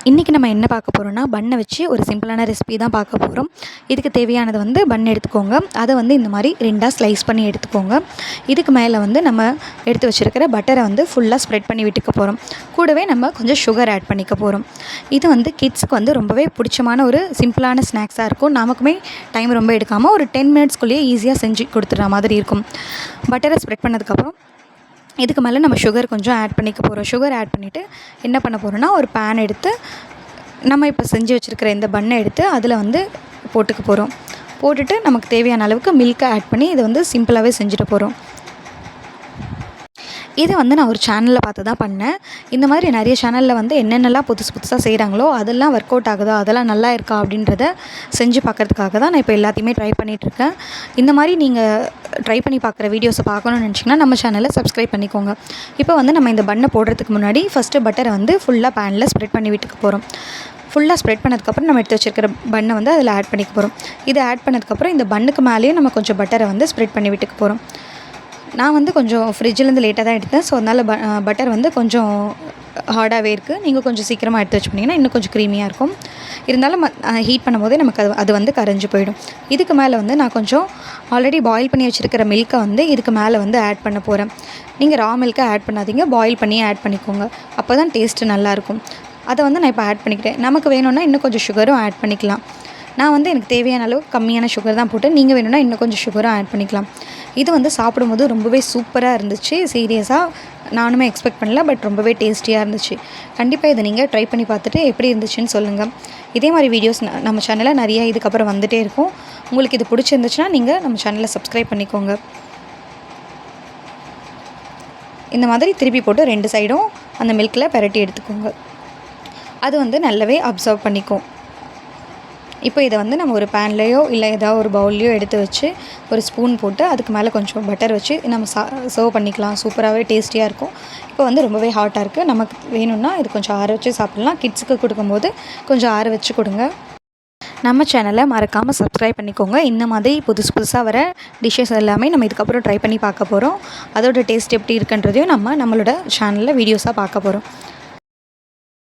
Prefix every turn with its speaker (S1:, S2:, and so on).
S1: இன்றைக்கி நம்ம என்ன பார்க்க போகிறோம்னா பன்னை வச்சு ஒரு சிம்பிளான ரெசிபி தான் பார்க்க போகிறோம். இதுக்கு தேவையானது வந்து பன் எடுத்துக்கோங்க. அதை வந்து இந்த மாதிரி 2ஆக ஸ்லைஸ் பண்ணி எடுத்துக்கோங்க. இதுக்கு மேலே வந்து நம்ம எடுத்து வச்சுருக்கிற பட்டரை வந்து ஃபுல்லாக ஸ்ப்ரெட் பண்ணி விட்டுக்க போகிறோம். கூடவே நம்ம கொஞ்சம் சுகர் ஆட் பண்ணிக்க போகிறோம். இது வந்து கிட்ஸுக்கு வந்து ரொம்பவே பிடிச்சமான ஒரு சிம்பிளான ஸ்நாக்ஸாக இருக்கும். நமக்குமே டைம் ரொம்ப எடுக்காமல் ஒரு 10 மினிட்ஸ்குள்ளேயே ஈஸியாக செஞ்சு கொடுத்துட்ற மாதிரி இருக்கும். பட்டரை ஸ்ப்ரெட் பண்ணதுக்கப்புறம் இதுக்கு மேலே நம்ம சுகர் கொஞ்சம் ஆட் பண்ணிக்க போகிறோம். சுகர் ஆட் பண்ணிவிட்டு என்ன பண்ண போகிறோன்னா, ஒரு பேன் எடுத்து நம்ம இப்போ செஞ்சு வச்சுருக்கிற இந்த பன்னை எடுத்து அதில் வந்து போட்டுக்க போகிறோம். போட்டுட்டு நமக்கு தேவையான அளவுக்கு மில்க்கை ஆட் பண்ணி இதை வந்து சிம்பிளாகவே செஞ்சுட்டு போகிறோம். இதை வந்து நான் ஒரு சேனலில் பார்த்து தான் பண்ணேன். இந்த மாதிரி நிறைய சேனலில் வந்து என்னென்னலாம் புதுசாக செய்கிறாங்களோ அதெல்லாம் ஒர்க் அவுட் ஆகுதா, அதெல்லாம் நல்லா இருக்கா அப்படின்றத செஞ்சு பார்க்குறதுக்காக தான் நான் இப்போ எல்லாத்தையுமே ட்ரை பண்ணிகிட்ருக்கேன். இந்த மாதிரி நீங்கள் ட்ரை பண்ணி பார்க்குற வீடியோஸை பார்க்கணுன்னு நினச்சிங்கன்னா நம்ம சேனலை சப்ஸ்கிரைப் பண்ணிக்கோங்க. இப்போ வந்து நம்ம இந்த பன்னை போடுறதுக்கு முன்னாடி ஃபஸ்ட்டு பட்டரை வந்து ஃபுல்லாக பேனில் ஸ்ப்ரெட் பண்ணி விட்டுக்க போகிறோம். ஃபுல்லாக ஸ்ப்ரெட் பண்ணதுக்கப்புறம் நம்ம எடுத்து வச்சுருக்கிற பன்னை வந்து அதில் ஆட் பண்ணிக்க போகிறோம். இதை ஆட் பண்ணதுக்கப்புறம் இந்த பன்னுக்கு மேலேயும் நம்ம கொஞ்சம் பட்டரை வந்து ஸ்ப்ரெட் பண்ணி விட்டுக்க போகிறோம். நான் வந்து கொஞ்சம் ஃப்ரிட்ஜிலேருந்து லேட்டாக தான் எடுத்தேன். ஸோ அதனால் பட்டர் வந்து கொஞ்சம் ஹார்டாகவே இருக்குது. நீங்கள் கொஞ்சம் சீக்கிரமாக எடுத்து வச்சு பண்ணிங்கன்னா இன்னும் கொஞ்சம் க்ரீமியாக இருக்கும். இருந்தாலும் ஹீட் பண்ணும்போதே நமக்கு அது வந்து கரைஞ்சி போயிடும். இதுக்கு மேலே வந்து நான் கொஞ்சம் ஆல்ரெடி பாயில் பண்ணி வச்சுருக்கிற மில்க்கை வந்து இதுக்கு மேலே வந்து ஆட் பண்ண போகிறேன். நீங்கள் ரா மில்க்கை ஆட் பண்ணாதீங்க, பாயில் பண்ணியே ஆட் பண்ணிக்கோங்க. அப்போ தான் டேஸ்ட்டு நல்லாயிருக்கும். அதை வந்து நான் இப்போ ஆட் பண்ணிக்கிட்டேன். நமக்கு வேணும்னா இன்னும் கொஞ்சம் சுகரும் ஆட் பண்ணிக்கலாம். நான் வந்து எனக்கு தேவையான அளவு கம்மியான சுகர் தான் போட்டு, நீங்கள் வேணும்னா இன்னும் கொஞ்சம் சுகரும் ஆட் பண்ணிக்கலாம். இது வந்து சாப்பிடும்போது ரொம்பவே சூப்பராக இருந்துச்சு. சீரியஸாக நானுமே எக்ஸ்பெக்ட் பண்ணல, பட் ரொம்பவே டேஸ்டியாக இருந்துச்சு. கண்டிப்பாக இதை நீங்கள் ட்ரை பண்ணி பார்த்துட்டு எப்படி இருந்துச்சுன்னு சொல்லுங்கள். இதே மாதிரி வீடியோஸ் நம்ம சேனலில் நிறையா இதுக்கப்புறம் வந்துகிட்டே இருக்கும். உங்களுக்கு இது பிடிச்சிருந்துச்சுன்னா நீங்கள் நம்ம சேனலை சப்ஸ்கிரைப் பண்ணிக்கோங்க. இந்த மாதிரி திருப்பி போட்டு 2 சைடும் அந்த மில்கில் பெரட்டி எடுத்துக்கோங்க. அது வந்து நல்லாவே அப்சர்வ் பண்ணிக்கும். இப்போ இதை வந்து நம்ம ஒரு பேன்லேயோ இல்லை ஏதாவது ஒரு பவுல்லையோ எடுத்து வச்சு ஒரு ஸ்பூன் போட்டு அதுக்கு மேலே கொஞ்சம் பட்டர் வச்சு நம்ம சர்வ் பண்ணிக்கலாம். சூப்பராகவே டேஸ்டியாக இருக்கும். இப்போ வந்து ரொம்பவே ஹாட்டாக இருக்குது. நமக்கு வேணும்னா இது கொஞ்சம் ஆற வச்சு சாப்பிட்லாம். கிட்ஸுக்கு கொடுக்கும்போது கொஞ்சம் ஆற வச்சு கொடுங்க. நம்ம சேனலை மறக்காமல் சப்ஸ்கிரைப் பண்ணிக்கோங்க. இந்த மாதிரி புதுசாக வர டிஷ்ஷஸ் எல்லாமே நம்ம இதுக்கப்புறம் ட்ரை பண்ணி பார்க்க போகிறோம். அதோட டேஸ்ட் எப்படி இருக்குன்றதையும் நம்மளோட சேனலில் வீடியோஸாக பார்க்க போகிறோம்.